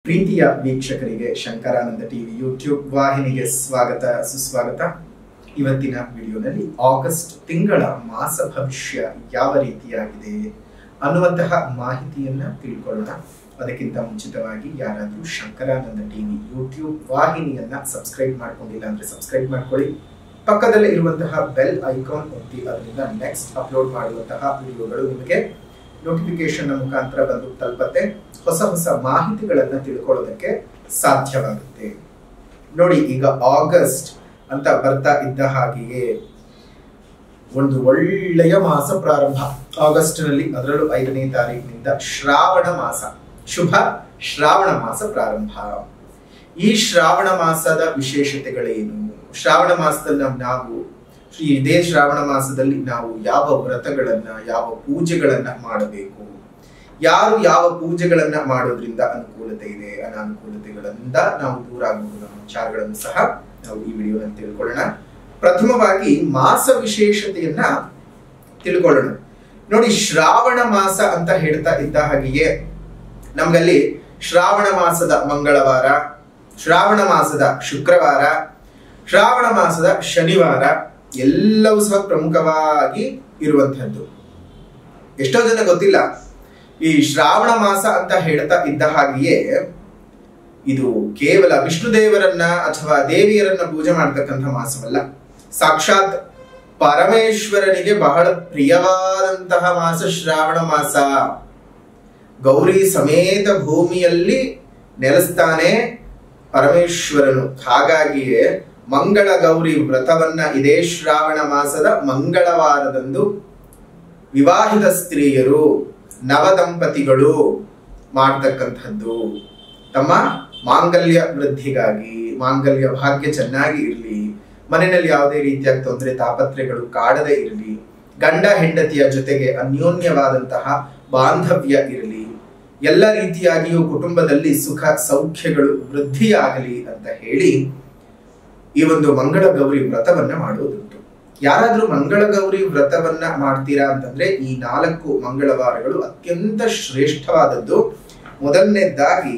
ಪ್ರೀತಿಯ ವೀಕ್ಷಕರಿಗೆ Shankaranand TV YouTube ವಾಹಿನಿಗೆ ಸ್ವಾಗತ ಸುಸ್ವಾಗತ. ಇವತ್ತಿನ ವಿಡಿಯೋನಲ್ಲಿ ಆಗಸ್ಟ್ ತಿಂಗಳ ಮಾಸ ಭವಿಷ್ಯ ಯಾವ ರೀತಿಯಾಗಿದೆ ಅನ್ನುವಂತಹ ಮಾಹಿತಿಯನ್ನ ತಿಳ್ಕೊಳ್ಳೋಣ. ಅದಕ್ಕಿಂತ ಮುಂಚಿತವಾಗಿ ಯಾರಾದರೂ ಶಂಕರಾನಂದ ಟಿವಿ ಯೂಟ್ಯೂಬ್ ವಾಹಿನಿಯನ್ನ ಸಬ್ಸ್ಕ್ರೈಬ್ ಮಾಡ್ಕೊಂಡಿಲ್ಲ ಅಂದ್ರೆ ಸಬ್ಸ್ಕ್ರೈಬ್ ಮಾಡ್ಕೊಳ್ಳಿ. ಪಕ್ಕದಲ್ಲೇ ಇರುವಂತಹ ಬೆಲ್ ಐಕಾನ್ ಒತ್ತಿ ಅದರಿಂದ ನೆಕ್ಸ್ಟ್ ಅಪ್ಲೋಡ್ ಮಾಡುವಂತಹ ವಿಡಿಯೋಗಳು ನಿಮಗೆ ನೋಟಿಫಿಕೇಶನ್ ಮುಖಾಂತರ ಬಂದು ತಲುಪತ್ತೆ. ಹೊಸ ಹೊಸ ಮಾಹಿತಿಗಳನ್ನ ತಿಳ್ಕೊಳ್ಳೋದಕ್ಕೆ ಸಾಧ್ಯವಾಗುತ್ತೆ. ನೋಡಿ, ಈಗ ಆಗಸ್ಟ್ ಅಂತ ಬರ್ತಾ ಇದ್ದ ಹಾಗೆಯೇ ಒಂದು ಒಳ್ಳೆಯ ಮಾಸ ಪ್ರಾರಂಭ ಆಗಸ್ಟ್ ನಲ್ಲಿ, ಅದರಲ್ಲೂ 5ನೇ ತಾರೀಕಿನಿಂದ ಶ್ರಾವಣ ಮಾಸ, ಶುಭ ಶ್ರಾವಣ ಮಾಸ ಪ್ರಾರಂಭ. ಈ ಶ್ರಾವಣ ಮಾಸದ ವಿಶೇಷತೆಗಳೇನು? ಶ್ರಾವಣ ಮಾಸದಲ್ಲಿ ನಾವು ಇದೇ ಶ್ರಾವಣ ಮಾಸದಲ್ಲಿ ನಾವು ಯಾವ ವ್ರತಗಳನ್ನ, ಯಾವ ಪೂಜೆಗಳನ್ನ ಮಾಡಬೇಕು, ಯಾರು ಯಾವ ಪೂಜೆಗಳನ್ನ ಮಾಡೋದ್ರಿಂದ ಅನುಕೂಲತೆ ಇದೆ, ಅನಾನುಕೂಲತೆಗಳಿಂದ ನಾವು ದೂರ ಆಗಬಹುದು ಅನ್ನೋ ವಿಚಾರಗಳನ್ನು ಸಹ ನಾವು ಈ ವಿಡಿಯೋನಲ್ಲಿ ತಿಳ್ಕೊಳ್ಳೋಣ. ಪ್ರಥಮವಾಗಿ ಮಾಸ ವಿಶೇಷತೆಯನ್ನ ತಿಳ್ಕೊಳ್ಳೋಣ. ನೋಡಿ, ಶ್ರಾವಣ ಮಾಸ ಅಂತ ಹೇಳ್ತಾ ಇದ್ದ ಹಾಗೆಯೇ ನಮ್ಗಲ್ಲಿ ಶ್ರಾವಣ ಮಾಸದ ಮಂಗಳವಾರ, ಶ್ರಾವಣ ಮಾಸದ ಶುಕ್ರವಾರ, ಶ್ರಾವಣ ಮಾಸದ ಶನಿವಾರ ಎಲ್ಲವೂ ಸಹ ಪ್ರಮುಖವಾಗಿ ಇರುವಂತಹದ್ದು. ಎಷ್ಟೋ ಜನ ಗೊತ್ತಿಲ್ಲ, ಈ ಶ್ರಾವಣ ಮಾಸ ಅಂತ ಹೇಳ್ತಾ ಇದ್ದ ಹಾಗೆಯೇ ಇದು ಕೇವಲ ವಿಷ್ಣು ದೇವರನ್ನ ಅಥವಾ ದೇವಿಯರನ್ನ ಪೂಜೆ ಮಾಡತಕ್ಕಂಥ ಮಾಸವಲ್ಲ. ಸಾಕ್ಷಾತ್ ಪರಮೇಶ್ವರನಿಗೆ ಬಹಳ ಪ್ರಿಯವಾದಂತಹ ಮಾಸ ಶ್ರಾವಣ ಮಾಸ. ಗೌರಿ ಸಮೇತ ಭೂಮಿಯಲ್ಲಿ ನೆಲೆಸ್ತಾನೆ ಪರಮೇಶ್ವರನು. ಹಾಗಾಗಿಯೇ ಮಂಗಳ ಗೌರಿ ವ್ರತವನ್ನ ಇದೇ ಶ್ರಾವಣ ಮಾಸದ ಮಂಗಳವಾರದಂದು ವಿವಾಹಿತ ಸ್ತ್ರೀಯರು, ನವದಂಪತಿಗಳು ಮಾಡ್ತಕ್ಕಂಥದ್ದು. ತಮ್ಮ ಮಾಂಗಲ್ಯ ವೃದ್ಧಿಗಾಗಿ, ಮಾಂಗಲ್ಯ ಭಾಗ್ಯ ಚೆನ್ನಾಗಿ ಇರಲಿ, ಮನೆಯಲ್ಲಿ ಯಾವುದೇ ರೀತಿಯ ತೊಂದರೆ ತಾಪತ್ರೆಗಳು ಕಾಡದೇ ಇರಲಿ, ಗಂಡ ಹೆಂಡತಿಯ ಜೊತೆಗೆ ಅನ್ಯೋನ್ಯವಾದಂತಹ ಬಾಂಧವ್ಯ ಇರಲಿ, ಎಲ್ಲ ರೀತಿಯಾಗಿಯೂ ಕುಟುಂಬದಲ್ಲಿ ಸುಖ ಸೌಖ್ಯಗಳು ವೃದ್ಧಿಯಾಗಲಿ ಅಂತ ಹೇಳಿ ಈ ಒಂದು ಮಂಗಳ ಗೌರಿ ವ್ರತವನ್ನ ಮಾಡುವುದುಂಟು. ಯಾರಾದ್ರೂ ಮಂಗಳ ಗೌರಿ ವ್ರತವನ್ನ ಮಾಡ್ತೀರಾ ಅಂತಂದ್ರೆ ಈ 4 ಮಂಗಳವಾರಗಳು ಅತ್ಯಂತ ಶ್ರೇಷ್ಠವಾದದ್ದು. ಮೊದಲನೇದಾಗಿ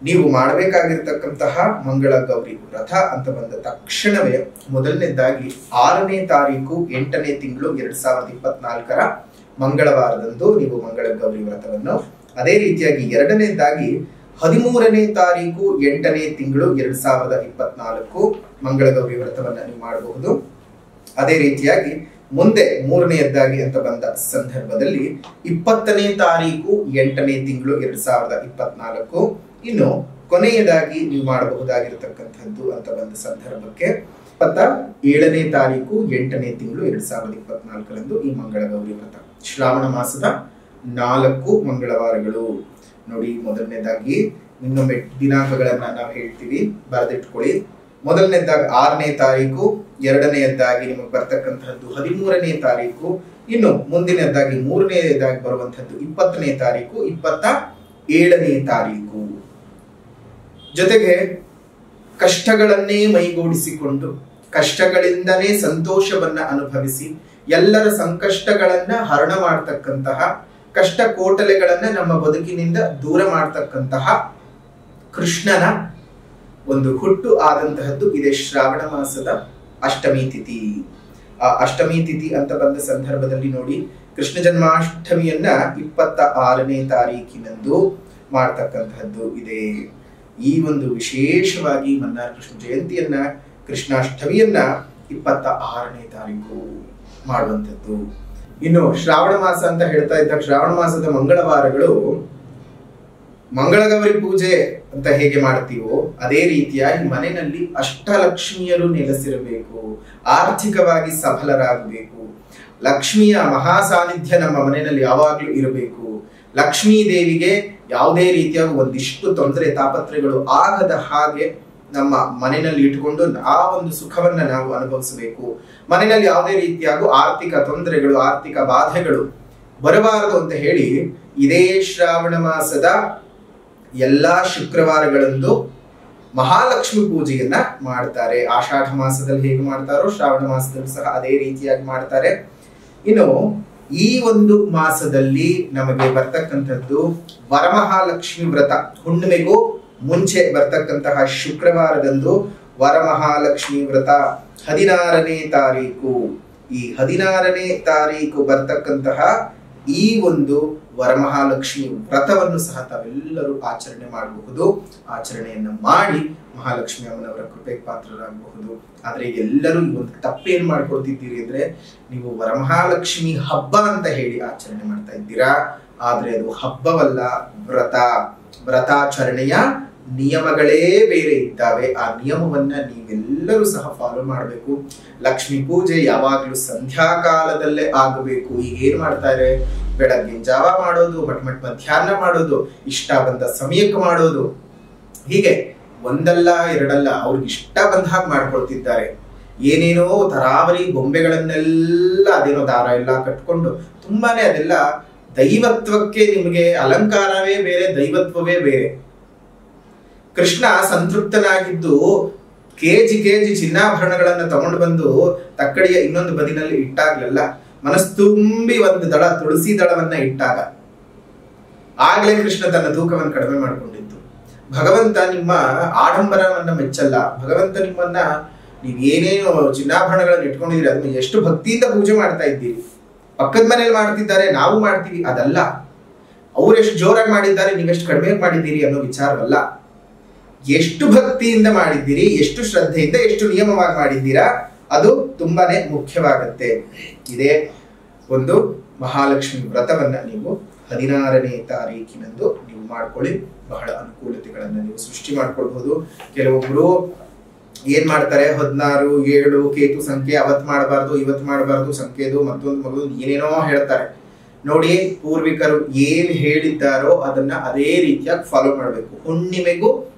ನೀವು ಮಾಡಬೇಕಾಗಿರ್ತಕ್ಕಂತಹ ಮಂಗಳ ಗೌರಿ ವ್ರತ ಅಂತ ಬಂದ ತಕ್ಷಣವೇ ಮೊದಲನೇದಾಗಿ 6ನೇ ತಾರೀಕು 8ನೇ ತಿಂಗಳು 2024 ಮಂಗಳವಾರದಂದು ನೀವು ಮಂಗಳ ಗೌರಿ ವ್ರತವನ್ನು, ಅದೇ ರೀತಿಯಾಗಿ 2ನೇದಾಗಿ 13ನೇ ತಾರೀಕು 8ನೇ ತಿಂಗಳು 2024 ಮಂಗಳ ಗೌರಿ ವ್ರತವನ್ನ ನೀವು ಮಾಡಬಹುದು. ಅದೇ ರೀತಿಯಾಗಿ ಮುಂದೆ 3ನೇದಾಗಿ ಅಂತ ಬಂದ ಸಂದರ್ಭದಲ್ಲಿ 20ನೇ ತಾರೀಕು 8ನೇ ತಿಂಗಳು 2024, ಇನ್ನು ಕೊನೆಯದಾಗಿ ನೀವು ಮಾಡಬಹುದಾಗಿರತಕ್ಕಂಥದ್ದು ಅಂತ ಬಂದ ಸಂದರ್ಭಕ್ಕೆ 27ನೇ ತಾರೀಕು 8ನೇ ತಿಂಗಳು 2024ರಂದು ಈ ಮಂಗಳ ಗೌರಿ ವ್ರತ. ಶ್ರಾವಣ ಮಾಸದ 4 ಮಂಗಳವಾರಗಳು. ನೋಡಿ, ಮೊದಲನೇದಾಗಿ ಇನ್ನೊಮ್ಮೆ ದಿನಾಂಕಗಳನ್ನ ನಾವು ಹೇಳ್ತೀವಿ, ಬರೆದಿಟ್ಕೊಳ್ಳಿ. ಮೊದಲನೇದಾಗಿ 6ನೇ ತಾರೀಕು, 2ನೇದಾಗಿ ನಿಮಗೆ ಬರ್ತಕ್ಕಂಥದ್ದು 13ನೇ ತಾರೀಕು, ಇನ್ನು ಮುಂದಿನದಾಗಿ 3ನೇದಾಗಿ ಬರುವಂತದ್ದು 20ನೇ ತಾರೀಕು, 27ನೇ ತಾರೀಕು. ಜೊತೆಗೆ ಕಷ್ಟಗಳನ್ನೇ ಮೈಗೂಡಿಸಿಕೊಂಡು ಕಷ್ಟಗಳಿಂದನೇ ಸಂತೋಷವನ್ನ ಅನುಭವಿಸಿ ಎಲ್ಲರ ಸಂಕಷ್ಟಗಳನ್ನ ಹರಣ ಮಾಡ್ತಕ್ಕಂತಹ, ಕಷ್ಟ ಕೋಟಲೆಗಳನ್ನ ನಮ್ಮ ಬದುಕಿನಿಂದ ದೂರ ಮಾಡ್ತಕ್ಕಂತಹ ಕೃಷ್ಣನ ಒಂದು ಹುಟ್ಟು ಆದಂತಹದ್ದು ಇದೇ ಶ್ರಾವಣ ಮಾಸದ ಅಷ್ಟಮಿ ತಿಥಿ. ಆ ಅಷ್ಟಮಿ ತಿಥಿ ಅಂತ ಬಂದ ಸಂದರ್ಭದಲ್ಲಿ ನೋಡಿ, ಕೃಷ್ಣ ಜನ್ಮಾಷ್ಟಮಿಯನ್ನ 26ನೇ ತಾರೀಕಿನಂದು ಮಾಡ್ತಕ್ಕಂತಹದ್ದು ಇದೆ. ಈ ಒಂದು ವಿಶೇಷವಾಗಿ ಮನ್ನಾರ ಕೃಷ್ಣ ಜಯಂತಿಯನ್ನ, ಕೃಷ್ಣಾಷ್ಟಮಿಯನ್ನ 26ನೇ ತಾರೀಕು ಮಾಡುವಂಥದ್ದು. ಇನ್ನು ಶ್ರಾವಣ ಮಾಸ ಅಂತ ಹೇಳ್ತಾ ಇದ್ದ ಶ್ರಾವಣ ಮಾಸದ ಮಂಗಳವಾರಗಳು ಮಂಗಳಗೌರಿ ಪೂಜೆ ಅಂತ ಹೇಗೆ ಮಾಡ್ತೀವೋ ಅದೇ ರೀತಿಯಾಗಿ ಮನೆಯಲ್ಲಿ ಅಷ್ಟಲಕ್ಷ್ಮಿಯರು ನೆಲೆಸಿರಬೇಕು, ಆರ್ಥಿಕವಾಗಿ ಸಫಲರಾಗಬೇಕು, ಲಕ್ಷ್ಮಿಯ ಮಹಾ ಸಾನ್ನಿಧ್ಯ ನಮ್ಮ ಮನೆಯಲ್ಲಿ ಯಾವಾಗ್ಲೂ ಇರಬೇಕು, ಲಕ್ಷ್ಮೀ ದೇವಿಗೆ ಯಾವುದೇ ರೀತಿಯ ಒಂದಿಷ್ಟು ತೊಂದರೆ ತಾಪತ್ರೆಗಳು ಆಗದ ಹಾಗೆ ನಮ್ಮ ಮನೆಯಲ್ಲಿ ಇಟ್ಟುಕೊಂಡು ಆ ಒಂದು ಸುಖವನ್ನ ನಾವು ಅನುಭವಿಸಬೇಕು. ಮನೆಯಲ್ಲಿ ಯಾವುದೇ ರೀತಿಯಾಗೂ ಆರ್ಥಿಕ ತೊಂದರೆಗಳು, ಆರ್ಥಿಕ ಬಾಧೆಗಳು ಬರಬಾರದು ಅಂತ ಹೇಳಿ ಇದೇ ಶ್ರಾವಣ ಮಾಸದ ಎಲ್ಲಾ ಶುಕ್ರವಾರಗಳಂದು ಮಹಾಲಕ್ಷ್ಮಿ ಪೂಜೆಯನ್ನ ಮಾಡ್ತಾರೆ. ಆಷಾಢ ಮಾಸದಲ್ಲಿ ಹೇಗೆ ಮಾಡ್ತಾರೋ ಶ್ರಾವಣ ಮಾಸದಲ್ಲಿ ಸಹ ಅದೇ ರೀತಿಯಾಗಿ ಮಾಡ್ತಾರೆ. ಇನ್ನು ಈ ಒಂದು ಮಾಸದಲ್ಲಿ ನಮಗೆ ಬರ್ತಕ್ಕಂಥದ್ದು ವರಮಹಾಲಕ್ಷ್ಮಿ ವ್ರತ. ಹುಣ್ಣಿಮೆಗೂ ಮುಂಚೆ ಬರ್ತಕ್ಕಂತಹ ಶುಕ್ರವಾರದಂದು ವರಮಹಾಲಕ್ಷ್ಮಿ ವ್ರತ 16ನೇ ತಾರೀಕು. ಈ 16ನೇ ತಾರೀಕು ಬರ್ತಕ್ಕಂತಹ ಈ ಒಂದು ವರಮಹಾಲಕ್ಷ್ಮಿ ವ್ರತವನ್ನು ಸಹ ತಾವೆಲ್ಲರೂ ಆಚರಣೆ ಮಾಡಬಹುದು. ಆಚರಣೆಯನ್ನ ಮಾಡಿ ಮಹಾಲಕ್ಷ್ಮಿ ಅಮ್ಮನವರ ಕೃಪೆಗೆ ಪಾತ್ರರಾಗಬಹುದು. ಆದ್ರೆ ಎಲ್ಲರೂ ಈ ಒಂದು ತಪ್ಪೇನ್ ಮಾಡ್ಕೊಳ್ತಿದ್ದೀರಿ ಅಂದ್ರೆ, ನೀವು ವರಮಹಾಲಕ್ಷ್ಮಿ ಹಬ್ಬ ಅಂತ ಹೇಳಿ ಆಚರಣೆ ಮಾಡ್ತಾ ಇದ್ದೀರಾ. ಆದ್ರೆ ಅದು ಹಬ್ಬವಲ್ಲ, ವ್ರತಾಚರಣೆಯ ನಿಯಮಗಳೇ ಬೇರೆ ಇದ್ದಾವೆ. ಆ ನಿಯಮವನ್ನ ನೀವೆಲ್ಲರೂ ಸಹ ಫಾಲೋ ಮಾಡಬೇಕು. ಲಕ್ಷ್ಮಿ ಪೂಜೆ ಯಾವಾಗ್ಲೂ ಸಂಧ್ಯಾಕಾಲದಲ್ಲೇ ಆಗಬೇಕು. ಈಗ ಏನ್ ಮಾಡ್ತಾರೆ, ಬೆಳಗ್ಗಿನ ಜಾವ ಮಾಡೋದು, ಮಟ್ ಮಧ್ಯಾಹ್ನ ಮಾಡೋದು, ಇಷ್ಟ ಬಂದ ಸಮಯಕ್ಕೆ ಮಾಡೋದು, ಹೀಗೆ ಒಂದಲ್ಲ ಎರಡಲ್ಲ ಅವ್ರಿಗೆ ಇಷ್ಟ ಬಂದ ಹಾಗೆ ಮಾಡ್ಕೊಳ್ತಿದ್ದಾರೆ. ಏನೇನೋ ತರಾವರಿ ಗೊಂಬೆಗಳನ್ನೆಲ್ಲ ಅದೇನೋ ದಾರ ಎಲ್ಲ ಕಟ್ಕೊಂಡು ತುಂಬಾನೇ ಅದೆಲ್ಲ ದೈವತ್ವಕ್ಕೆ ನಿಮಗೆ ಅಲಂಕಾರವೇ ಬೇರೆ, ದೈವತ್ವವೇ ಬೇರೆ. ಕೃಷ್ಣ ಸಂತೃಪ್ತನಾಗಿದ್ದು ಕೆಜಿ ಚಿನ್ನಾಭರಣಗಳನ್ನ ತಗೊಂಡು ಬಂದು ತಕ್ಕಡಿಯ ಇನ್ನೊಂದು ಬದಿನಲ್ಲಿ ಇಟ್ಟಾಗ್ಲೆಲ್ಲ ಮನಸ್ತುಂಬಿ ಒಂದು ದಳ ತುಳಸಿ ದಳವನ್ನ ಇಟ್ಟಾಗ ಆಗ್ಲೇ ಕೃಷ್ಣ ತನ್ನ ತೂಕವನ್ನು ಕಡಿಮೆ ಮಾಡಿಕೊಂಡಿದ್ದು. ಭಗವಂತ ನಿಮ್ಮ ಆಡಂಬರವನ್ನ ಮೆಚ್ಚಲ್ಲ. ಭಗವಂತ ನಿಮ್ಮನ್ನ ನೀವ್ ಏನೇನು ಚಿನ್ನಾಭರಣಗಳನ್ನ ಇಟ್ಕೊಂಡಿದ್ದೀರಿ ಅದನ್ನ ಎಷ್ಟು ಭಕ್ತಿಯಿಂದ ಪೂಜೆ ಮಾಡ್ತಾ ಇದ್ದೀರಿ. ಪಕ್ಕದ ಮನೇಲಿ ಮಾಡ್ತಿದ್ದಾರೆ, ನಾವು ಮಾಡ್ತೀವಿ, ಅದಲ್ಲ. ಅವ್ರು ಎಷ್ಟು ಜೋರಾಗಿ ಮಾಡಿದ್ದಾರೆ, ನೀವೆಷ್ಟು ಕಡಿಮೆ ಮಾಡಿದ್ದೀರಿ ಅನ್ನೋ ವಿಚಾರವಲ್ಲ. ಎಷ್ಟು ಭಕ್ತಿಯಿಂದ ಮಾಡಿದ್ದೀರಿ, ಎಷ್ಟು ಶ್ರದ್ಧೆಯಿಂದ, ಎಷ್ಟು ನಿಯಮವಾಗಿ ಮಾಡಿದ್ದೀರಾ, ಅದು ತುಂಬಾನೇ ಮುಖ್ಯವಾಗತ್ತೆ. ಇದೇ ಒಂದು ಮಹಾಲಕ್ಷ್ಮಿ ವ್ರತವನ್ನ ನೀವು 16ನೇ ತಾರೀಕಿನಂದು ನೀವು ಮಾಡ್ಕೊಳ್ಳಿ. ಬಹಳ ಅನುಕೂಲತೆಗಳನ್ನ ನೀವು ಸೃಷ್ಟಿ ಮಾಡ್ಕೊಳ್ಬಹುದು. ಕೆಲವೊಬ್ರು ಏನ್ ಮಾಡ್ತಾರೆ, 16, 7 ಕೇತು ಸಂಖ್ಯೆ, ಅವತ್ ಮಾಡಬಾರ್ದು, ಇವತ್ ಮಾಡಬಾರ್ದು, ಸಂಖ್ಯೆದು ಮತ್ತೊಂದು ಮಗು ಏನೇನೋ ಹೇಳ್ತಾರೆ. ನೋಡಿ, ಪೂರ್ವಿಕರು ಏನ್ ಹೇಳಿದ್ದಾರೋ ಅದನ್ನ ಅದೇ ರೀತಿಯಾಗಿ ಫಾಲೋ ಮಾಡಬೇಕು. ಹುಣ್ಣಿಮೆಗೂ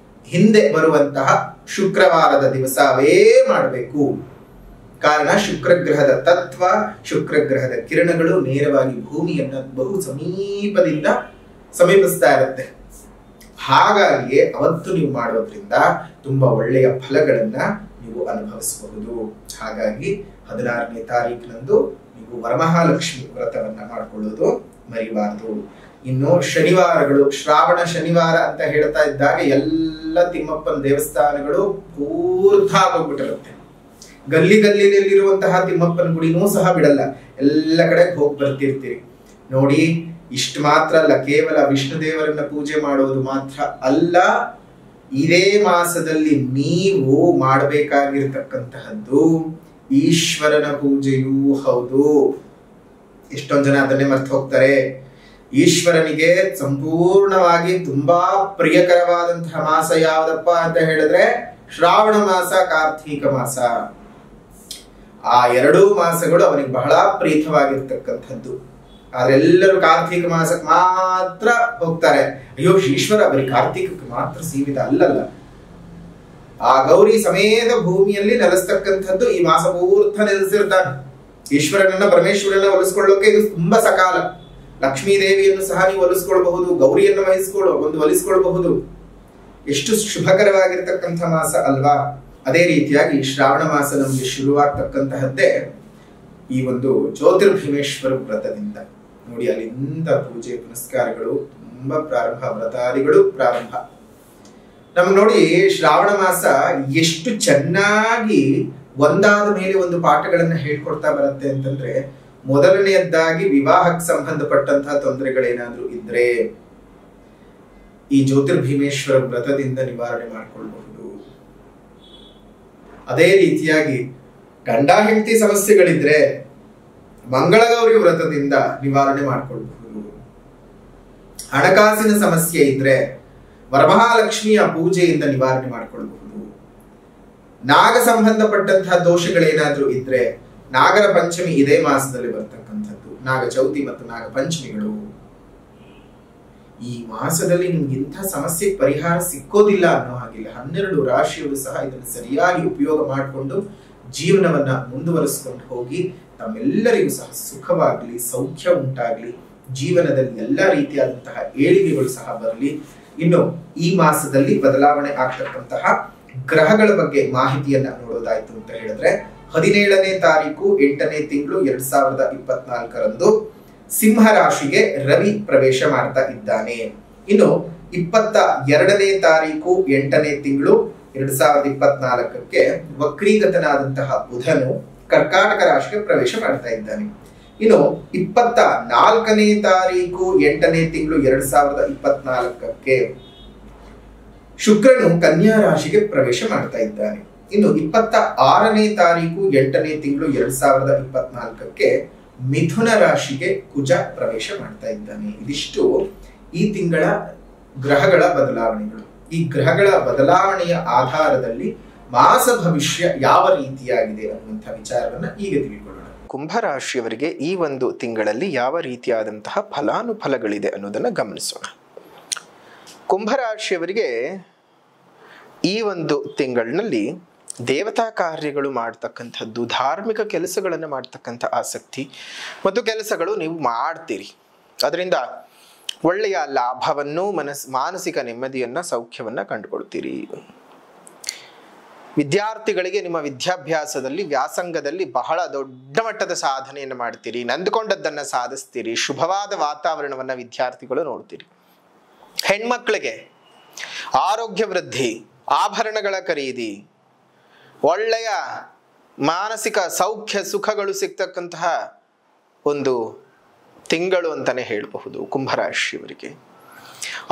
ಹಿಂದೆ ಬರುವಂತಹ ಶುಕ್ರವಾರದ ದಿವಸವೇ ಮಾಡಬೇಕು. ಕಾರಣ ಶುಕ್ರಗ್ರಹದ ತತ್ವ, ಶುಕ್ರಗ್ರಹದ ಕಿರಣಗಳು ನೇರವಾಗಿ ಭೂಮಿಯನ್ನ ಬಹು ಸಮೀಪಿಸ್ತಾ ಇರುತ್ತೆ. ಹಾಗಾಗಿ ಅವತ್ತು ನೀವು ಮಾಡೋದ್ರಿಂದ ತುಂಬಾ ಒಳ್ಳೆಯ ಫಲಗಳನ್ನ ನೀವು ಅನುಭವಿಸಬಹುದು. ಹಾಗಾಗಿ 16ನೇ ತಾರೀಕಿನಂದು ನೀವು ವರಮಹಾಲಕ್ಷ್ಮಿ ವ್ರತವನ್ನ ಮಾಡಿಕೊಳ್ಳೋದು ಮರಿಬಾರದು. ಇನ್ನು ಶನಿವಾರಗಳು, ಶ್ರಾವಣ ಶನಿವಾರ ಅಂತ ಹೇಳ್ತಾ ಇದ್ದಾಗ ಎಲ್ಲ ತಿಮ್ಮಪ್ಪನ ದೇವಸ್ಥಾನಗಳು ಪೂರ್ತಿ ಆಗೋಗ್ಬಿಟ್ಟಿರುತ್ತೆ. ಗಲ್ಲಿನಲ್ಲಿರುವಂತಹ ತಿಮ್ಮಪ್ಪನ ಗುಡಿನೂ ಸಹ ಬಿಡಲ್ಲ, ಎಲ್ಲ ಕಡೆ ಹೋಗಿ ಬರ್ತಿರ್ತೀರಿ. ನೋಡಿ, ಇಷ್ಟು ಮಾತ್ರ ಅಲ್ಲ, ಕೇವಲ ವಿಷ್ಣು ದೇವರನ್ನ ಪೂಜೆ ಮಾಡೋದು ಮಾತ್ರ ಅಲ್ಲ, ಇದೇ ಮಾಸದಲ್ಲಿ ನೀವು ಮಾಡಬೇಕಾಗಿರ್ತಕ್ಕಂತಹದ್ದು ಈಶ್ವರನ ಪೂಜೆಯೂ ಹೌದು. ಎಷ್ಟೊಂದು ಜನ ಅದನ್ನೇ ಮರ್ತು ಹೋಗ್ತಾರೆ. ಈಶ್ವರನಿಗೆ ಸಂಪೂರ್ಣವಾಗಿ ತುಂಬಾ ಪ್ರಿಯಕರವಾದಂತಹ ಮಾಸ ಯಾವ್ದಪ್ಪ ಅಂತ ಹೇಳಿದ್ರೆ ಶ್ರಾವಣ ಮಾಸ, ಕಾರ್ತೀಕ ಮಾಸ. ಆ ಎರಡೂ ಮಾಸಗಳು ಅವನಿಗೆ ಬಹಳ ಪ್ರೀತವಾಗಿರ್ತಕ್ಕಂಥದ್ದು. ಆದ್ರೆ ಎಲ್ಲರೂ ಕಾರ್ತೀಕ ಮಾಸಕ್ಕೆ ಮಾತ್ರ ಹೋಗ್ತಾರೆ. ಅಯ್ಯೋ, ಈಶ್ವರ ಬರೀ ಕಾರ್ತೀಕಕ್ಕೆ ಮಾತ್ರ ಸೀಮಿತ ಅಲ್ಲಲ್ಲ. ಆ ಗೌರಿ ಸಮೇತ ಭೂಮಿಯಲ್ಲಿ ನೆಲೆಸ್ತಕ್ಕಂಥದ್ದು ಈ ಮಾಸ ಪೂರ್ತ ನೆಲೆಸಿರ್ತಾನೆ. ಈಶ್ವರನನ್ನ, ಪರಮೇಶ್ವರನ ಒಲಿಸ್ಕೊಳ್ಳೋಕೆ ಇದು ತುಂಬಾ ಸಕಾಲ. ಲಕ್ಷ್ಮೀ ದೇವಿಯನ್ನು ಸಹ ನೀವು ಒಲಿಸ್ಕೊಳ್ಬಹುದು, ಗೌರಿಯನ್ನು ಒಲಿಸ್ಕೊಳ್ಬಹುದು. ಎಷ್ಟು ಶುಭಕರವಾಗಿರ್ತಕ್ಕಂಥ ಮಾಸ ಅಲ್ವಾ? ಅದೇ ರೀತಿಯಾಗಿ ಶ್ರಾವಣ ಮಾಸ ನಮಗೆ ಶುರುವಾಗ್ತಕ್ಕಂತಹದ್ದೇ ಈ ಒಂದು ಜ್ಯೋತಿರ್ಭೀಮೇಶ್ವರ ವ್ರತದಿಂದ. ನೋಡಿ, ಅಲ್ಲಿಂದ ಪೂಜೆ ಪುನಸ್ಕಾರಗಳು ತುಂಬಾ ಪ್ರಾರಂಭ, ವ್ರತಾದಿಗಳು ಪ್ರಾರಂಭ. ನಮ್ಗೆ ನೋಡಿ, ಶ್ರಾವಣ ಮಾಸ ಎಷ್ಟು ಚೆನ್ನಾಗಿ ಒಂದಾದ ಮೇಲೆ ಒಂದು ಪಾಠಗಳನ್ನ ಹೇಳ್ಕೊಡ್ತಾ ಬರುತ್ತೆ ಅಂತಂದ್ರೆ, ಮೊದಲನೆಯದ್ದಾಗಿ ವಿವಾಹಕ್ಕೆ ಸಂಬಂಧಪಟ್ಟಂತಹ ತೊಂದರೆಗಳೇನಾದ್ರೂ ಇದ್ರೆ ಈ ಜ್ಯೋತಿರ್ಭೀಮೇಶ್ವರ ವ್ರತದಿಂದ ನಿವಾರಣೆ ಮಾಡಿಕೊಳ್ಳಬಹುದು. ಅದೇ ರೀತಿಯಾಗಿ ಗಂಡ ಹೆಂಡತಿ ಸಮಸ್ಯೆಗಳಿದ್ರೆ ಮಂಗಳಗೌರಿ ವ್ರತದಿಂದ ನಿವಾರಣೆ ಮಾಡಿಕೊಳ್ಳಬಹುದು. ಹಣಕಾಸಿನ ಸಮಸ್ಯೆ ಇದ್ರೆ ವರಮಹಾಲಕ್ಷ್ಮಿಯ ಪೂಜೆಯಿಂದ ನಿವಾರಣೆ ಮಾಡಿಕೊಳ್ಳಬಹುದು. ನಾಗ ಸಂಬಂಧಪಟ್ಟಂತಹ ದೋಷಗಳೇನಾದ್ರೂ ಇದ್ರೆ ನಾಗರ ಪಂಚಮಿ ಇದೇ ಮಾಸದಲ್ಲಿ ಬರ್ತಕ್ಕಂಥದ್ದು, ನಾಗ ಚೌತಿ ಮತ್ತು ನಾಗ ಪಂಚಮಿಗಳು. ಈ ಮಾಸದಲ್ಲಿ ನಿಮ್ಗೆ ಇಂಥ ಸಮಸ್ಯೆ ಪರಿಹಾರ ಸಿಕ್ಕೋದಿಲ್ಲ ಅನ್ನೋ ಹಾಗಿಲ್ಲ. 12 ರಾಶಿಯವರು ಸಹ ಇದನ್ನು ಸರಿಯಾಗಿ ಉಪಯೋಗ ಮಾಡಿಕೊಂಡು ಜೀವನವನ್ನ ಮುಂದುವರಿಸಿಕೊಂಡು ಹೋಗಿ ತಮ್ಮೆಲ್ಲರಿಗೂ ಸಹ ಸುಖವಾಗ್ಲಿ, ಸೌಖ್ಯ ಉಂಟಾಗ್ಲಿ, ಜೀವನದಲ್ಲಿ ಎಲ್ಲ ರೀತಿಯಾದಂತಹ ಏಳಿಗೆಗಳು ಸಹ ಬರಲಿ. ಇನ್ನು ಈ ಮಾಸದಲ್ಲಿ ಬದಲಾವಣೆ ಆಗ್ತಕ್ಕಂತಹ ಗ್ರಹಗಳ ಬಗ್ಗೆ ಮಾಹಿತಿಯನ್ನ ನೋಡೋದಾಯ್ತು ಅಂತ ಹೇಳಿದ್ರೆ, 17ನೇ ತಾರೀಕು 8ನೇ ತಿಂಗಳು 2024ರಂದು ಸಿಂಹ ರಾಶಿಗೆ ರವಿ ಪ್ರವೇಶ ಮಾಡ್ತಾ ಇದ್ದಾನೆ. ಇನ್ನು 22ನೇ ತಾರೀಕು 8ನೇ ತಿಂಗಳು 2024 ವಕ್ರೀಗತನಾದಂತಹ ಬುಧನು ಕರ್ಕಾಟಕ ರಾಶಿಗೆ ಪ್ರವೇಶ ಮಾಡ್ತಾ ಇದ್ದಾನೆ. ಇನ್ನು 24ನೇ ತಾರೀಕು 8ನೇ ತಿಂಗಳು 2024 ಶುಕ್ರನು ಕನ್ಯಾ ರಾಶಿಗೆ ಪ್ರವೇಶ ಮಾಡ್ತಾ ಇದ್ದಾನೆ. ಇನ್ನು 26ನೇ ತಾರೀಕು 8ನೇ ತಿಂಗಳು 2024 ಮಿಥುನ ರಾಶಿಗೆ ಕುಜ ಪ್ರವೇಶ ಮಾಡ್ತಾ ಇದ್ದಾನೆ. ಇದಿಷ್ಟು ಈ ತಿಂಗಳ ಗ್ರಹಗಳ ಬದಲಾವಣೆಗಳು. ಈ ಗ್ರಹಗಳ ಬದಲಾವಣೆಯ ಆಧಾರದಲ್ಲಿ ಮಾಸ ಭವಿಷ್ಯ ಯಾವ ರೀತಿಯಾಗಿದೆ ಅನ್ನುವಂಥ ವಿಚಾರವನ್ನ ಈಗ ತಿಳಿದುಕೊಳ್ಳೋಣ. ಕುಂಭರಾಶಿಯವರಿಗೆ ಈ ಒಂದು ತಿಂಗಳಲ್ಲಿ ಯಾವ ರೀತಿಯಾದಂತಹ ಫಲಾನುಫಲಗಳಿದೆ ಅನ್ನೋದನ್ನು ಗಮನಿಸೋಣ. ಕುಂಭರಾಶಿಯವರಿಗೆ ಈ ಒಂದು ತಿಂಗಳಿನಲ್ಲಿ ದೇವತಾ ಕಾರ್ಯಗಳು ಮಾಡ್ತಕ್ಕಂಥದ್ದು, ಧಾರ್ಮಿಕ ಕೆಲಸಗಳನ್ನು ಮಾಡ್ತಕ್ಕಂಥ ಆಸಕ್ತಿ ಮತ್ತು ಕೆಲಸಗಳು ನೀವು ಮಾಡ್ತೀರಿ. ಅದರಿಂದ ಒಳ್ಳೆಯ ಲಾಭವನ್ನು, ಮಾನಸಿಕ ನೆಮ್ಮದಿಯನ್ನು, ಸೌಖ್ಯವನ್ನು ಕಂಡುಕೊಳ್ತೀರಿ. ವಿದ್ಯಾರ್ಥಿಗಳಿಗೆ ನಿಮ್ಮ ವಿದ್ಯಾಭ್ಯಾಸದಲ್ಲಿ, ವ್ಯಾಸಂಗದಲ್ಲಿ ಬಹಳ ದೊಡ್ಡ ಮಟ್ಟದ ಸಾಧನೆಯನ್ನು ಮಾಡ್ತೀರಿ. ನಂದುಕೊಂಡದ್ದನ್ನು ಸಾಧಿಸ್ತೀರಿ. ಶುಭವಾದ ವಾತಾವರಣವನ್ನು ವಿದ್ಯಾರ್ಥಿಗಳು ನೋಡ್ತೀರಿ. ಹೆಣ್ಮಕ್ಳಿಗೆ ಆರೋಗ್ಯ ವೃದ್ಧಿ, ಆಭರಣಗಳ ಖರೀದಿ, ಒಳ್ಳೆಯ ಮಾನಸಿಕ ಸೌಖ್ಯ ಸುಖಗಳು ಸಿಗ್ತಕ್ಕಂತಹ ಒಂದು ತಿಂಗಳು ಅಂತಾನೆ ಹೇಳಬಹುದು. ಕುಂಭರಾಶಿಯವರಿಗೆ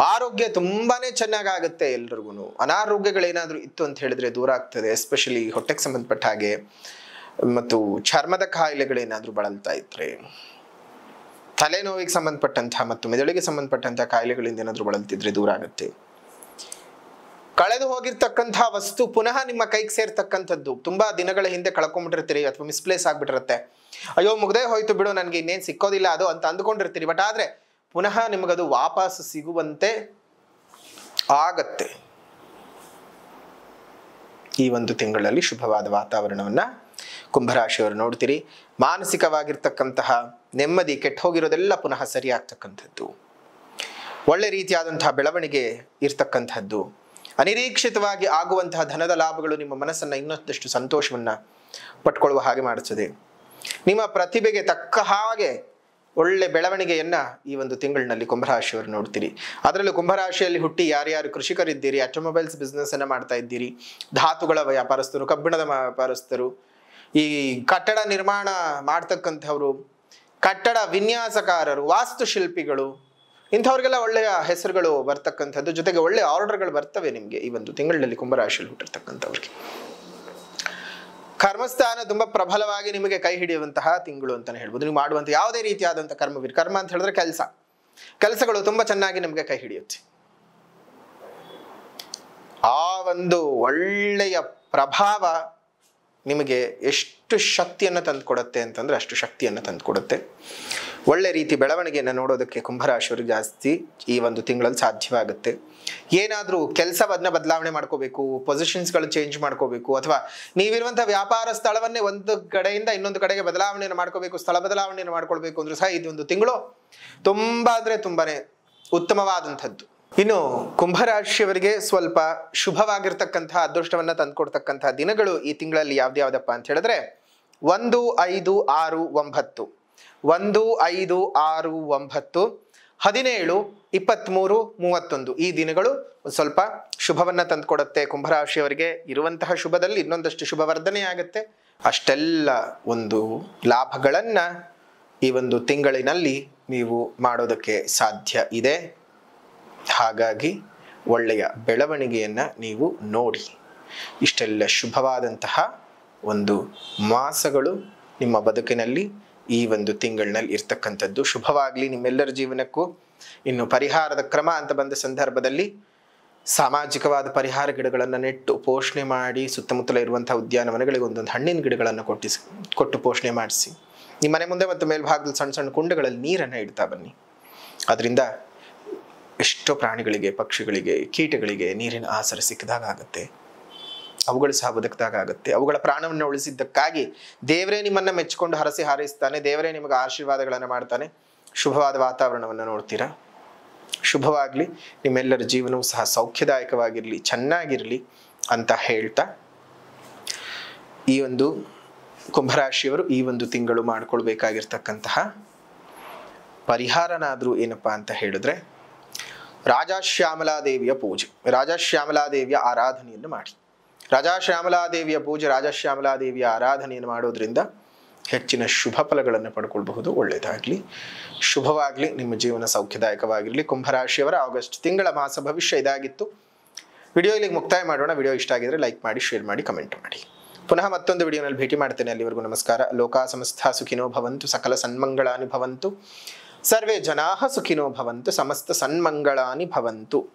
ಆರೋಗ್ಯ ತುಂಬಾನೇ ಚೆನ್ನಾಗಾಗುತ್ತೆ. ಎಲ್ರಿಗೂ ಅನಾರೋಗ್ಯಗಳೇನಾದ್ರೂ ಇತ್ತು ಅಂತ ಹೇಳಿದ್ರೆ ದೂರ ಆಗ್ತದೆ. ಎಸ್ಪೆಷಲಿ ಹೊಟ್ಟೆಗೆ ಸಂಬಂಧಪಟ್ಟ ಹಾಗೆ ಮತ್ತು ಚರ್ಮದ ಕಾಯಿಲೆಗಳೇನಾದ್ರೂ ಬಳಲ್ತಾ ಇದ್ರೆ, ತಲೆನೋವಿಗೆ ಸಂಬಂಧಪಟ್ಟಂತಹ ಮತ್ತು ಮೆದುಳಿಗೆ ಸಂಬಂಧಪಟ್ಟಂತಹ ಕಾಯಿಲೆಗಳಿಂದ ಏನಾದ್ರೂ ಬಳಲ್ತಿದ್ರೆ ದೂರ ಆಗುತ್ತೆ. ಕಳೆದು ಹೋಗಿರ್ತಕ್ಕಂತಹ ವಸ್ತು ಪುನಃ ನಿಮ್ಮ ಕೈಗೆ ಸೇರ್ತಕ್ಕಂಥದ್ದು. ತುಂಬಾ ದಿನಗಳ ಹಿಂದೆ ಕಳ್ಕೊಂಡ್ಬಿಟ್ಟಿರ್ತೀರಿ ಅಥವಾ ಮಿಸ್ಪ್ಲೇಸ್ ಆಗ್ಬಿಟ್ಟಿರುತ್ತೆ. ಅಯ್ಯೋ ಮುಗ್ದೇ ಹೋಯ್ತು ಬಿಡು, ನನಗೆ ಇನ್ನೇನು ಸಿಕ್ಕೋದಿಲ್ಲ ಅದು ಅಂತ ಅಂದ್ಕೊಂಡಿರ್ತೀರಿ. ಬಟ್ ಆದ್ರೆ ಪುನಃ ನಿಮಗದು ವಾಪಸ್ ಸಿಗುವಂತೆ ಆಗತ್ತೆ. ಈ ಒಂದು ತಿಂಗಳಲ್ಲಿ ಶುಭವಾದ ವಾತಾವರಣವನ್ನ ಕುಂಭರಾಶಿಯವರು ನೋಡ್ತೀರಿ. ಮಾನಸಿಕವಾಗಿರ್ತಕ್ಕಂತಹ ನೆಮ್ಮದಿ, ಕೆಟ್ಟು ಹೋಗಿರೋದೆಲ್ಲ ಪುನಃ ಸರಿಯಾಗ್ತಕ್ಕಂಥದ್ದು, ಒಳ್ಳೆ ರೀತಿಯಾದಂತಹ ಬೆಳವಣಿಗೆ ಇರ್ತಕ್ಕಂಥದ್ದು, ಅನಿರೀಕ್ಷಿತವಾಗಿ ಆಗುವಂತಹ ಧನದ ಲಾಭಗಳು ನಿಮ್ಮ ಮನಸ್ಸನ್ನು ಇನ್ನಷ್ಟು ಸಂತೋಷವನ್ನ ಪಟ್ಕೊಳ್ಳುವ ಹಾಗೆ ಮಾಡುತ್ತದೆ. ನಿಮ್ಮ ಪ್ರತಿಭೆಗೆ ತಕ್ಕ ಹಾಗೆ ಒಳ್ಳೆ ಬೆಳವಣಿಗೆಯನ್ನ ಈ ಒಂದು ತಿಂಗಳಿನಲ್ಲಿ ಕುಂಭರಾಶಿಯವರು ನೋಡ್ತೀರಿ. ಅದರಲ್ಲೂ ಕುಂಭರಾಶಿಯಲ್ಲಿ ಹುಟ್ಟಿ ಯಾರ್ಯಾರು ಕೃಷಿಕರಿದ್ದೀರಿ, ಆಟೋಮೊಬೈಲ್ಸ್ ಬಿಸ್ನೆಸ್ ಅನ್ನ ಮಾಡ್ತಾ ಇದ್ದೀರಿ, ಧಾತುಗಳ ವ್ಯಾಪಾರಸ್ಥರು, ಕಬ್ಬಿಣದ ವ್ಯಾಪಾರಸ್ಥರು, ಈ ಕಟ್ಟಡ ನಿರ್ಮಾಣ ಮಾಡ್ತಕ್ಕಂಥವ್ರು, ಕಟ್ಟಡ ವಿನ್ಯಾಸಕಾರರು, ವಾಸ್ತುಶಿಲ್ಪಿಗಳು, ಇಂಥವ್ರಿಗೆಲ್ಲ ಒಳ್ಳೆಯ ಹೆಸರುಗಳು ಬರ್ತಕ್ಕಂಥದ್ದು, ಜೊತೆಗೆ ಒಳ್ಳೆಯ ಆರ್ಡರ್ಗಳು ಬರ್ತವೆ ನಿಮಗೆ ಈ ಒಂದು ತಿಂಗಳಿನಲ್ಲಿ ಕುಂಭರಾಶಿಯಲ್ಲಿ ಹುಟ್ಟಿರ್ತಕ್ಕಂಥವ್ರಿಗೆ. ಕರ್ಮಸ್ಥಾನ ತುಂಬಾ ಪ್ರಬಲವಾಗಿ ನಿಮಗೆ ಕೈ ಹಿಡಿಯುವಂತಹ ತಿಂಗಳು ಅಂತಾನೆ ಹೇಳ್ಬೋದು. ನೀವು ಮಾಡುವಂತ ಯಾವುದೇ ರೀತಿಯಾದಂತಹ ಕರ್ಮವಿರ್, ಕರ್ಮ ಅಂತ ಹೇಳಿದ್ರೆ ಕೆಲಸಗಳು ತುಂಬಾ ಚೆನ್ನಾಗಿ ನಿಮಗೆ ಕೈ ಹಿಡಿಯುತ್ತೆ. ಆ ಒಂದು ಒಳ್ಳೆಯ ಪ್ರಭಾವ ನಿಮಗೆ ಎಷ್ಟು ಶಕ್ತಿಯನ್ನು ತಂದುಕೊಡುತ್ತೆ ಅಂತಂದ್ರೆ ಅಷ್ಟು ಶಕ್ತಿಯನ್ನು ತಂದುಕೊಡುತ್ತೆ. ಒಳ್ಳೆ ರೀತಿ ಬೆಳವಣಿಗೆಯನ್ನು ನೋಡೋದಕ್ಕೆ ಕುಂಭರಾಶಿಯವರಿಗೆ ಜಾಸ್ತಿ ಈ ಒಂದು ತಿಂಗಳಲ್ಲಿ ಸಾಧ್ಯವಾಗುತ್ತೆ. ಏನಾದರೂ ಕೆಲಸವನ್ನ ಬದಲಾವಣೆ ಮಾಡ್ಕೋಬೇಕು, ಪೊಸಿಷನ್ಸ್ಗಳು ಚೇಂಜ್ ಮಾಡ್ಕೋಬೇಕು, ಅಥವಾ ನೀವಿರುವಂತಹ ವ್ಯಾಪಾರ ಸ್ಥಳವನ್ನೇ ಒಂದು ಕಡೆಯಿಂದ ಇನ್ನೊಂದು ಕಡೆಗೆ ಬದಲಾವಣೆಯನ್ನು ಮಾಡ್ಕೋಬೇಕು, ಸ್ಥಳ ಬದಲಾವಣೆಯನ್ನು ಮಾಡ್ಕೊಳ್ಬೇಕು ಅಂದ್ರೆ ಸಹ ಇದೊಂದು ತಿಂಗಳು ತುಂಬಾ ಅಂದ್ರೆ ತುಂಬಾನೇ ಉತ್ತಮವಾದಂಥದ್ದು. ಇನ್ನು ಕುಂಭರಾಶಿಯವರಿಗೆ ಸ್ವಲ್ಪ ಶುಭವಾಗಿರ್ತಕ್ಕಂತಹ ಅದೃಷ್ಟವನ್ನ ತಂದುಕೊಡ್ತಕ್ಕಂತಹ ದಿನಗಳು ಈ ತಿಂಗಳಲ್ಲಿ ಯಾವ್ದ್ಯಾವ್ದಪ್ಪ ಅಂತ ಹೇಳಿದ್ರೆ 1, 5, 6, 9, 1, 5, 6, 9, 17, 23, 31 ಈ ದಿನಗಳು ಸ್ವಲ್ಪ ಶುಭವನ್ನ ತಂದುಕೊಡುತ್ತೆ. ಕುಂಭರಾಶಿಯವರಿಗೆ ಇರುವಂತಹ ಶುಭದಲ್ಲಿ ಇನ್ನೊಂದಷ್ಟು ಶುಭವರ್ಧನೆ ಆಗುತ್ತೆ. ಅಷ್ಟೆಲ್ಲ ಒಂದು ಲಾಭಗಳನ್ನ ಈ ಒಂದು ತಿಂಗಳಿನಲ್ಲಿ ನೀವು ಮಾಡೋದಕ್ಕೆ ಸಾಧ್ಯ ಇದೆ. ಹಾಗಾಗಿ ಒಳ್ಳೆಯ ಬೆಳವಣಿಗೆಯನ್ನ ನೀವು ನೋಡಿ. ಇಷ್ಟೆಲ್ಲ ಶುಭವಾದಂತಹ ಒಂದು ಮಾಸಗಳು ನಿಮ್ಮ ಬದುಕಿನಲ್ಲಿ ಈ ಒಂದು ತಿಂಗಳಿನಲ್ಲಿ ಇರ್ತಕ್ಕಂಥದ್ದು. ಶುಭವಾಗಲಿ ನಿಮ್ಮೆಲ್ಲರ ಜೀವನಕ್ಕೂ. ಇನ್ನು ಪರಿಹಾರದ ಕ್ರಮ ಅಂತ ಬಂದ ಸಂದರ್ಭದಲ್ಲಿ ಸಾಮಾಜಿಕವಾದ ಪರಿಹಾರ ಗಿಡಗಳನ್ನು ನೆಟ್ಟು ಪೋಷಣೆ ಮಾಡಿ, ಸುತ್ತಮುತ್ತಲ ಇರುವಂತಹ ಉದ್ಯಾನವನಗಳಿಗೆ ಒಂದೊಂದು ಹಣ್ಣಿನ ಗಿಡಗಳನ್ನು ಕೊಟ್ಟು ಪೋಷಣೆ ಮಾಡಿಸಿ, ನಿಮ್ಮ ಮನೆ ಮುಂದೆ ಮತ್ತು ಮೇಲ್ಭಾಗದಲ್ಲಿ ಸಣ್ಣ ಸಣ್ಣ ಕುಂಡಗಳಲ್ಲಿ ನೀರನ್ನು ಇಡ್ತಾ ಬನ್ನಿ. ಅದರಿಂದ ಎಷ್ಟೋ ಪ್ರಾಣಿಗಳಿಗೆ, ಪಕ್ಷಿಗಳಿಗೆ, ಕೀಟಗಳಿಗೆ ನೀರಿನ ಆಸರ ಸಿಕ್ಕಿದಾಗ ಆಗುತ್ತೆ, ಅವುಗಳು ಸಹ ಬದುಕಿದಾಗ ಆಗುತ್ತೆ. ಅವುಗಳ ಪ್ರಾಣವನ್ನು ಉಳಿಸಿದ್ದಕ್ಕಾಗಿ ದೇವರೇ ನಿಮ್ಮನ್ನ ಮೆಚ್ಚಿಕೊಂಡು ಹರಸಿ ಹಾರೈಸ್ತಾನೆ, ದೇವರೇ ನಿಮಗೆ ಆಶೀರ್ವಾದಗಳನ್ನು ಮಾಡ್ತಾನೆ. ಶುಭವಾದ ವಾತಾವರಣವನ್ನು ನೋಡ್ತೀರಾ. ಶುಭವಾಗಲಿ, ನಿಮ್ಮೆಲ್ಲರ ಜೀವನವೂ ಸಹ ಸೌಖ್ಯದಾಯಕವಾಗಿರಲಿ, ಚೆನ್ನಾಗಿರಲಿ ಅಂತ ಹೇಳ್ತಾ ಈ ಒಂದು ಕುಂಭರಾಶಿಯವರು ಈ ಒಂದು ತಿಂಗಳು ಮಾಡ್ಕೊಳ್ಬೇಕಾಗಿರ್ತಕ್ಕಂತಹ ಪರಿಹಾರನಾದರೂ ಏನಪ್ಪಾ ಅಂತ ಹೇಳಿದ್ರೆ, ರಾಜಶ್ಯಾಮಲಾದೇವಿಯ ಪೂಜೆ, ರಾಜಶ್ಯಾಮಲಾದೇವಿಯ ಆರಾಧನೆಯನ್ನು ಮಾಡಿ. ರಾಜಶ್ಯಾಮಲಾದೇವಿಯ ಪೂಜೆ, ರಾಜಶ್ಯಾಮಲಾದೇವಿಯ ಆರಾಧನೆಯನ್ನು ಮಾಡೋದ್ರಿಂದ ಹೆಚ್ಚಿನ ಶುಭ ಫಲಗಳನ್ನು ಪಡ್ಕೊಳ್ಬಹುದು. ಒಳ್ಳೆಯದಾಗಲಿ, ಶುಭವಾಗಲಿ, ನಿಮ್ಮ ಜೀವನ ಸೌಖ್ಯದಾಯಕವಾಗಿರಲಿ. ಕುಂಭರಾಶಿಯವರ ಆಗಸ್ಟ್ ತಿಂಗಳ ಮಾಸ ಭವಿಷ್ಯ ಇದಾಗಿತ್ತು. ವಿಡಿಯೋ ಇಲ್ಲಿಗೆ ಮುಕ್ತಾಯ ಮಾಡೋಣ. ವಿಡಿಯೋ ಇಷ್ಟ ಆಗಿದ್ರೆ ಲೈಕ್ ಮಾಡಿ, ಶೇರ್ ಮಾಡಿ, ಕಮೆಂಟ್ ಮಾಡಿ. ಪುನಃ ಮತ್ತೊಂದು ವಿಡಿಯೋನಲ್ಲಿ ಭೇಟಿ ಮಾಡ್ತೇನೆ. ಅಲ್ಲಿವರೆಗೂ ನಮಸ್ಕಾರ. ಲೋಕಾ ಸಮಸ್ತ ಸುಖಿನೋ ಭವಂತು, ಸಕಲ ಸನ್ಮಂಗಳಾನಿ ಭವಂತು, ಸರ್ವೇ ಜನಾಃ ಸುಖಿನೋ ಭವಂತು, ಸಮಸ್ತ ಸನ್ಮಂಗಳಾನಿ ಭವಂತು.